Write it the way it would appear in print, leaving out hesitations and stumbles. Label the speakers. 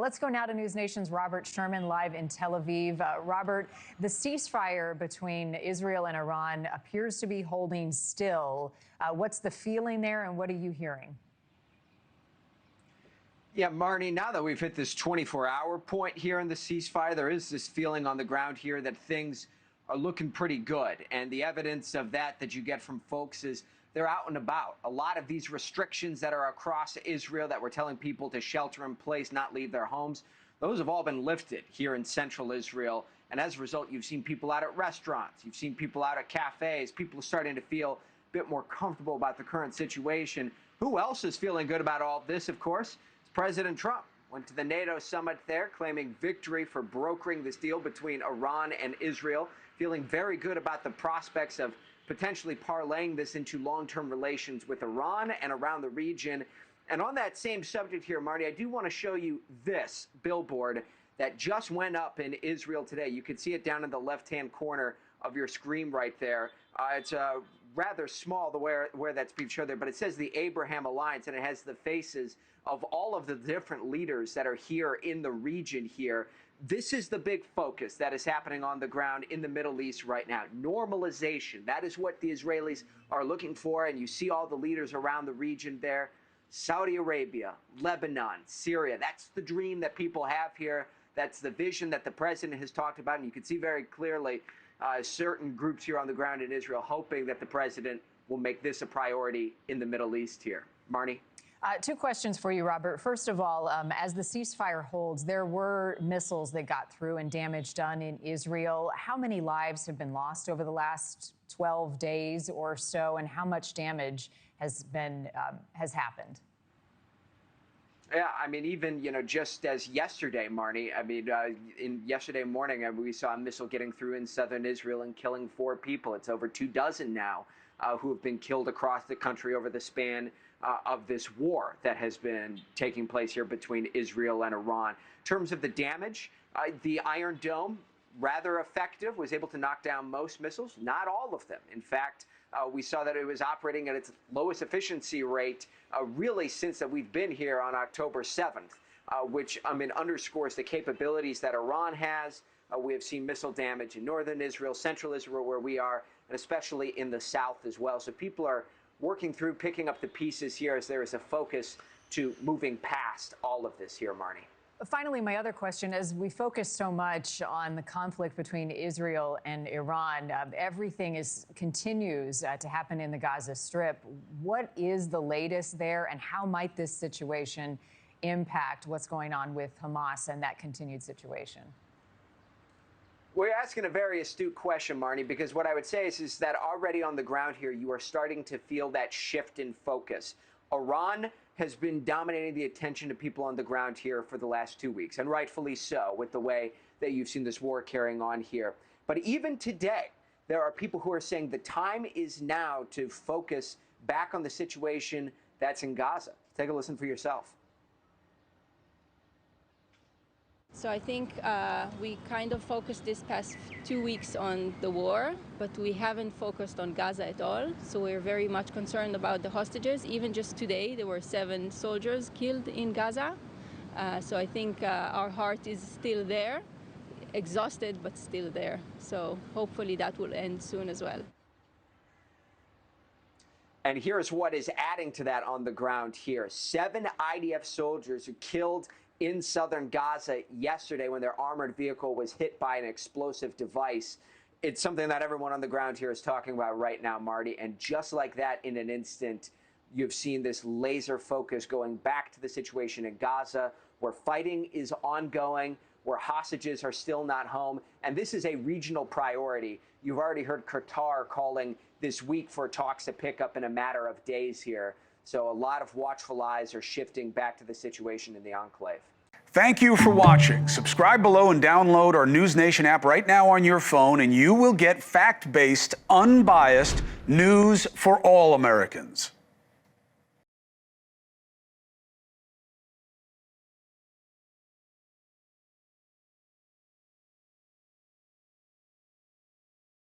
Speaker 1: Let's go now to NewsNation's Robert Sherman live in Tel Aviv. Robert, the ceasefire between Israel and Iran appears to be holding still. What's the feeling there, and what are you hearing?
Speaker 2: Yeah, Marni, now that we've hit this 24-hour point here in the ceasefire, there is this feeling on the ground here that things are looking pretty good. And the evidence of that you get from folks is they're out and about. A lot of these restrictions that are across Israel that we're telling people to shelter in place, not leave their homes, those have all been lifted here in central Israel. And as a result, you've seen people out at restaurants, you've seen people out at cafes, people are starting to feel a bit more comfortable about the current situation. Who else is feeling good about all of this, of course? President Trump went to the NATO summit there, claiming victory for brokering this deal between Iran and Israel, feeling very good about the prospects of potentially parlaying this into long-term relations with Iran and around the region. And on that same subject here, Marni, I do want to show you this billboard that just went up in Israel today. You can see it down in the left-hand corner of your screen right there. It's rather small, where that's being shown there, but it says the Abraham Alliance, and it has the faces of all of the different leaders that are here in the region here. This is the big focus that is happening on the ground in the Middle East right now. Normalization. That is what the Israelis are looking for, and you see all the leaders around the region there. Saudi Arabia, Lebanon, Syria. That's the dream that people have here. That's the vision that the president has talked about, and you can see very clearly certain groups here on the ground in Israel hoping that the president will make this a priority in the Middle East here. Marni?
Speaker 1: Two questions for you, Robert. First of all, as the ceasefire holds, there were missiles that got through and damage done in Israel. How many lives have been lost over the last 12 days or so, and how much damage has happened?
Speaker 2: Yeah, I mean, even, just as yesterday, Marni, I mean, yesterday morning, we saw a missile getting through in southern Israel and killing 4 people. It's over 24 now who have been killed across the country over the span of this war that has been taking place here between Israel and Iran. In terms of the damage, the Iron Dome, rather effective, was able to knock down most missiles, not all of them. In fact, we saw that it was operating at its lowest efficiency rate really since that we've been here on October 7th, which underscores the capabilities that Iran has. We have seen missile damage in northern Israel, central Israel, where we are, and especially in the south as well. So people are working through, picking up the pieces here as there is a focus to moving past all of this here, Marni.
Speaker 1: Finally, my other question, as we focus so much on the conflict between Israel and Iran, everything continues to happen in the Gaza Strip. What is the latest there, and how might this situation impact what's going on with Hamas and that continued situation?
Speaker 2: We're asking a very astute question, Marni, because what I would say is that already on the ground here, you are starting to feel that shift in focus. Iran has been dominating the attention of people on the ground here for the last 2 weeks, and rightfully so, with the way that you've seen this war carrying on here. But even today, there are people who are saying the time is now to focus back on the situation that's in Gaza. Take a listen for yourself.
Speaker 3: So I think we kind of focused this past 2 weeks on the war, but we haven't focused on Gaza at all. So we're very much concerned about the hostages. Even just today, there were 7 soldiers killed in Gaza. So I think our heart is still there, exhausted, but still there. So hopefully that will end soon as well.
Speaker 2: And here's what is adding to that on the ground here. 7 IDF soldiers who killed in southern Gaza yesterday when their armored vehicle was hit by an explosive device. It's something that everyone on the ground here is talking about right now, Marni. And just like that, in an instant, you've seen this laser focus going back to the situation in Gaza, where fighting is ongoing, where hostages are still not home. And this is a regional priority. You've already heard Qatar calling this week for talks to pick up in a matter of days here. So a lot of watchful eyes are shifting back to the situation in the enclave.
Speaker 4: Thank you for watching. Subscribe below and download our NewsNation app right now on your phone, and you will get fact-based, unbiased news for all Americans.